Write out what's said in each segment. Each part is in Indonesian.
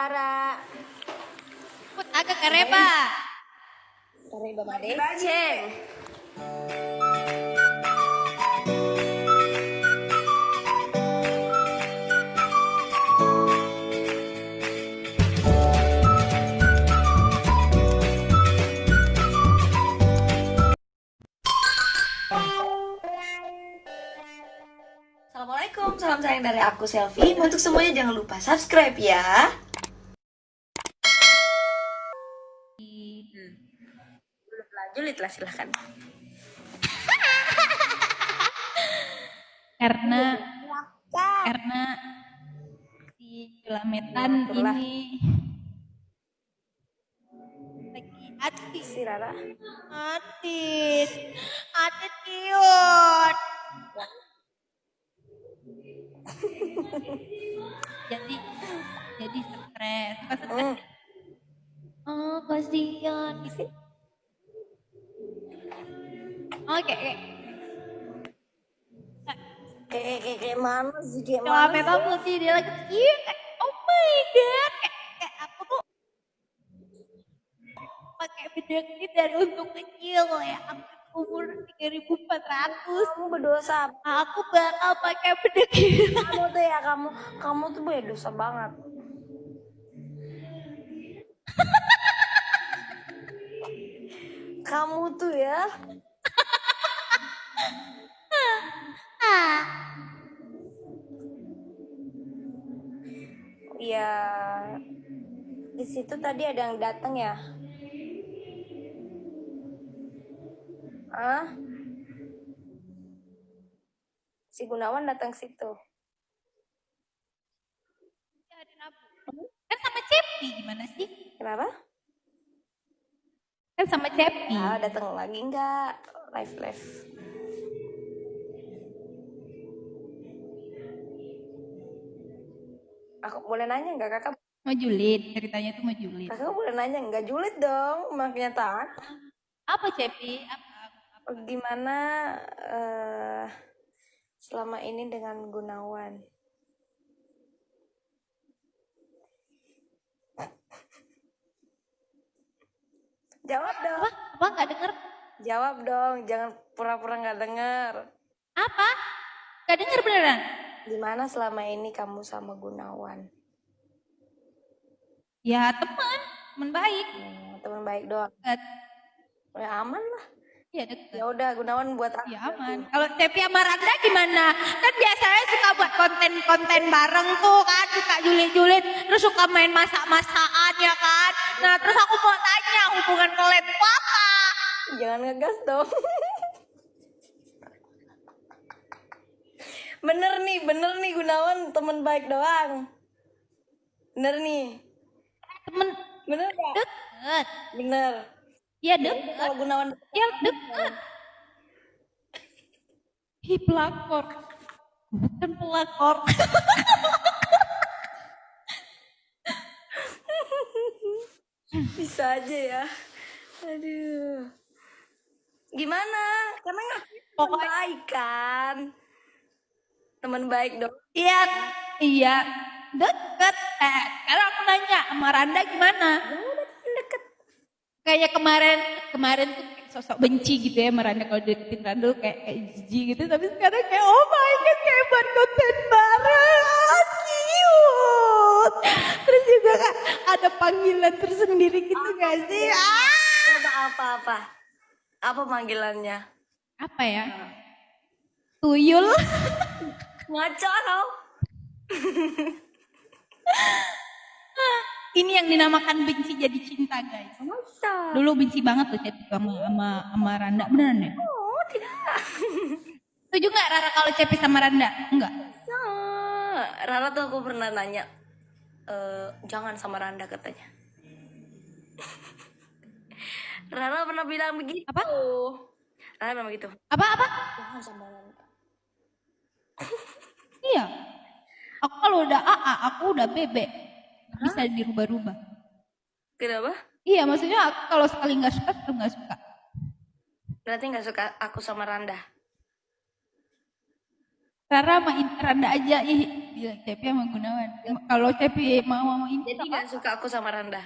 Rara. Put agak kareba. Kareba madeceng. Assalamualaikum, salam sayang dari aku Selfie. Untuk semuanya jangan lupa subscribe ya. Julid lah silahkan. Karena si Julametan ini lagi atit. Si Rara. Atit cute. jadi stres. Pas stres. Oh, kasihan. Oke. Kayak mana sih kayak Kalau mana? Meta putih dia lagi cute. Oh my god. Kayak aku tuh pakai bedak ini dari untuk kecil ya. Aku umur 3.400. Kamu berdosa. Aku bakal pakai bedak ini. Kamu tuh ya kamu tuh berdosa banget. Kamu tuh ya. Ya, di situ tadi ada yang datang ya. Ah? Si Gunawan datang ke situ. Kan sama Cepi gimana sih? Kenapa? Kan sama Cepi. Ah, datang lagi enggak? Live. Aku boleh nanya enggak kakak? Mau julid, ceritanya tuh mau julid. Kakak boleh nanya enggak? Julid dong, makanya tak. Apa Cepi? Apa? Gimana selama ini dengan Gunawan? Jawab dong. Apa nggak denger? Jawab dong, jangan pura-pura nggak dengar. Apa? Nggak denger beneran? Gimana selama ini kamu sama Gunawan? Ya teman baik. Teman baik doang. Deket. Ya aman lah. Ya deket. Ya udah Gunawan buat aku. Ya aman. Kalau Cepi sama Randa gimana? Kan biasanya suka buat konten-konten bareng tuh kan, suka julid-julid, terus suka main masak-masakan ya kan. Nah terus aku mau tanya hubungan kalian itu apa? Jangan ngegas dong. Bener nih Gunawan teman baik doang. Bener nih. Temen Bener gak? deket. Bener. Ya Jadi deket. kalau Gunawan Ya deket. Hi pelakor. Bukan pelakor. bisa aja ya. Aduh. Gimana? Karena pokoknya baik kan. Teman baik dong. Iya. Deket. Sekarang aku nanya sama Randa gimana? Deket. Kayak kemarin tuh kayak sosok benci gitu ya sama Randa, kalau deketin Randa tuh kayak jijik gitu, tapi sekarang kayak oh my god kayak buat konten bareng, cute. Terus juga Kak, ada panggilan tersendiri gitu gak sih? Coba apa panggilannya? Apa ya? Tuyul. Ngaco tau. Ini yang dinamakan benci jadi cinta guys. Masa? Dulu benci banget tuh Cepi sama Randa, beneran ya? Oh tidak. Setuju gak Rara kalau Cepi sama Randa? Enggak. Rara tuh aku pernah nanya, jangan sama Randa katanya. Rara pernah bilang begitu. Apa? Rara bilang begitu. Apa? Jangan sama Randa. Iya. Aku kalau udah AA, aku udah BB. Bisa dirubah-rubah. Kenapa? Iya, maksudnya aku kalau sekali nggak suka, tetap nggak suka. Berarti nggak suka aku sama Randa. Rara sama Randa aja. Ih, bilang Cepi sama Gunawan. Kalau Cepi mau ini. Jadi gak suka aku sama Randa.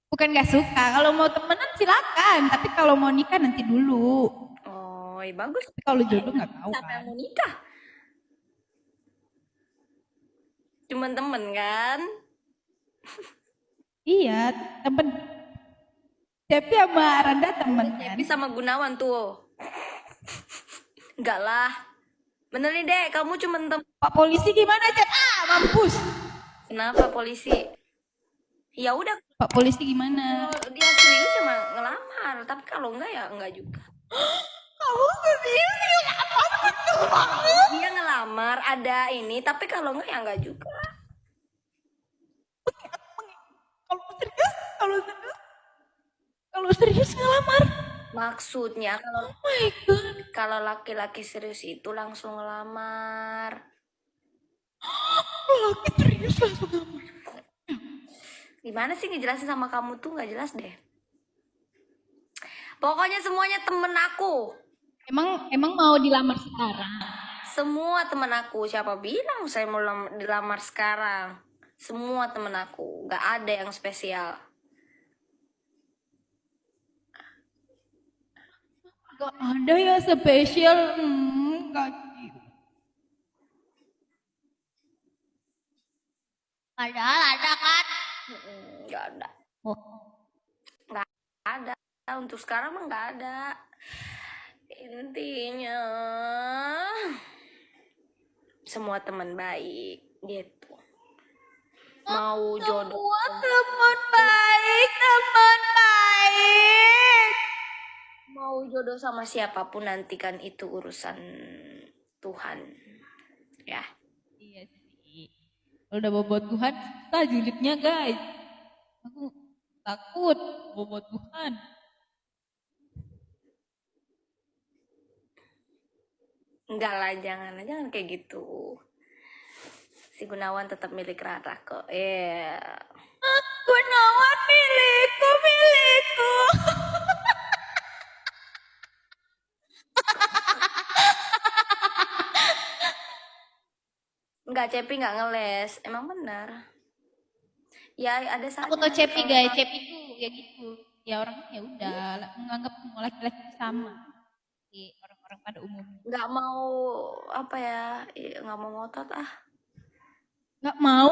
Bukan gak suka. Kalau mau temenan silakan. Tapi kalau mau nikah nanti dulu. Oh, ya bagus. Tapi kalau jodoh nggak tahu Siapa yang kan. mau nikah? Cuman temen kan? Iya, temen. Cepi sama Randa temen kan. Cepi sama Gunawan tuh. Enggak lah. Bener nih dek, kamu cuman temen. Pak polisi gimana Cep? Mampus. Kenapa polisi? Ya udah, Pak polisi gimana? kalau dia serius cuma ngelamar, tapi kalau enggak ya enggak juga. Kamu serius ngelamar betul banget. Dia ngelamar ada ini, tapi kalau enggak ya enggak juga. Kalau serius ngelamar. Maksudnya kalau Oh my god. kalau laki-laki serius itu langsung ngelamar. Laki serius langsung ngelamar. Gimana sih ngejelasin sama kamu tuh nggak jelas deh. Pokoknya semuanya temen aku. Emang mau dilamar sekarang? Semua temen aku. Siapa bilang saya mau dilamar sekarang? Semua temen aku. Nggak ada yang spesial. Gak ada ya spesial. Gak Padahal ada kan? Nggak ada. Oh. Nggak ada. Untuk sekarang mah nggak ada. Intinya semua teman baik gitu. Mau jodoh. Semua teman baik. Mau jodoh sama siapapun nanti kan itu urusan Tuhan. Ya. Iya sih. Kalau udah bobot Tuhan, susah julidnya guys. Aku takut bobot Tuhan. Enggak lah, jangan kayak gitu. Si Gunawan tetap milik Rara kok. Gunawan milikku. Enggak, Cepi nggak ngeles. Emang benar. Ya ada saja. Aku tau Cepi guys, Cepi tuh ya gitu. Ya orangnya ya udah menganggap semua laki-laki itu sama. Orang-orang pada umumnya. Nggak mau apa ya? Nggak mau ngotot ah. Gak mau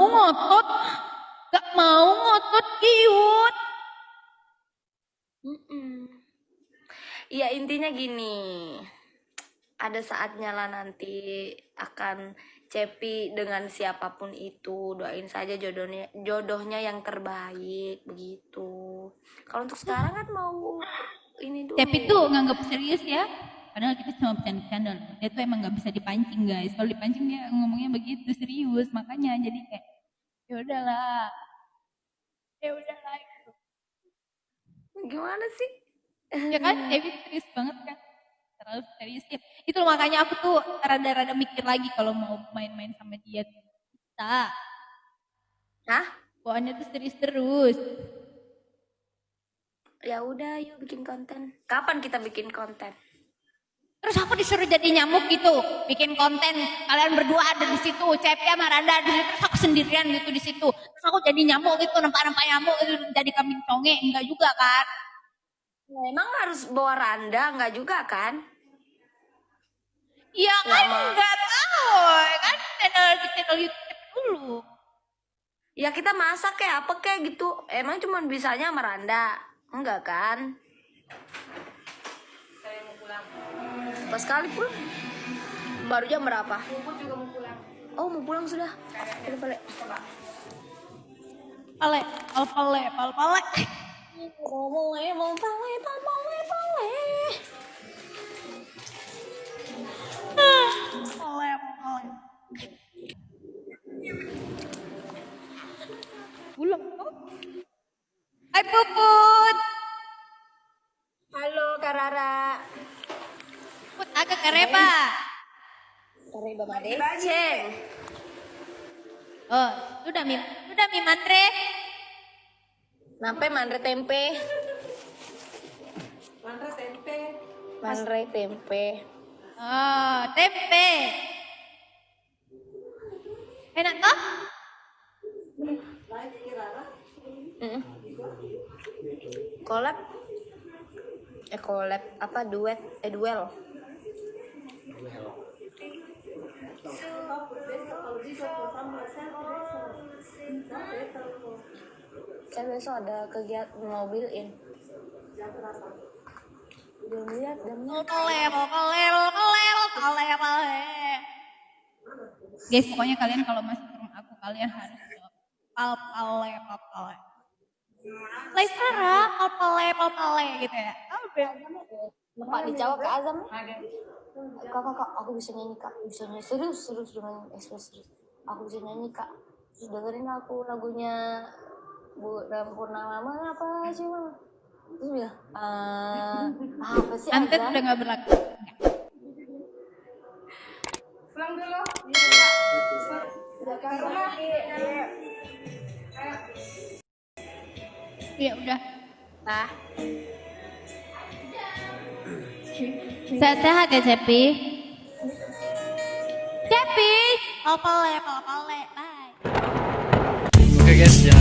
ngotot kiut. Iya intinya gini. Ada saatnya lah nanti akan Cepi dengan siapapun itu, doain saja jodohnya yang terbaik begitu. Kalau untuk sekarang kan mau ini dulu. Cepi tuh nganggap serius ya. Padahal kita cuma bercanda-bercanda loh. Dia tuh emang gak bisa dipancing guys. Kalau dipancing dia ngomongnya begitu serius. Makanya jadi kayak ya udahlah gitu. Gimana sih? Ya kan Cepi serius banget kan. Terlalu serius ya. Itu makanya aku tuh rada-rada mikir lagi kalau mau main-main sama dia. Bisa. Hah? Bawaannya tuh serius terus. Ya udah, yuk bikin konten. Kapan kita bikin konten? Terus aku disuruh jadi nyamuk gitu, bikin konten. Kalian berdua ada di situ, Cepi sama Randa di situ, terus aku sendirian gitu di situ. Terus aku jadi nyamuk gitu, nampak nyamuk gitu, jadi kambing conge, enggak juga kan? Emang harus bawa Randa, enggak juga kan? Iya kan, enggak tahu, kan channel YouTube dulu. Ya kita masak kayak apa kayak gitu. Emang cuma bisanya sama Randa, enggak kan? Pas sekali pulang. Baru jam berapa? Juga mau pulang. Oh mau pulang sudah. Kita balik. Pale. Mau pale. Pulang tuh. Hai Puput. Halo Kak Rara. Puput agak kareba. Kareba Madeceng. Oh, sudah mi mantre. Nampe mandre tempe. Mandre tempe. Oh, tempe. Enak toh? Mm-mm. Collab. Collab apa duet? Duel. Kan besok ada kegiatan mobilin. Belum lihat dan Guys, pokoknya kalian kalau masuk ke rumah aku, kalian harus jawab pale. Laisara, pale gitu ya. Pak dijawab ke Azam. Kak, aku bisa nyanyi kak, bisa nyanyi serius dengan ekspresi. Aku bisa nyanyi kak, terus dengerin aku lagunya Bu Purnama apa sih mah? Terus bilang, apa sih Antet Azam? udah gak berlaku. Pulang dulu. Ya udah. Nah. Sehat-sehat ya Cepi. Cepi. Pale. Bye. Oke guys, jangan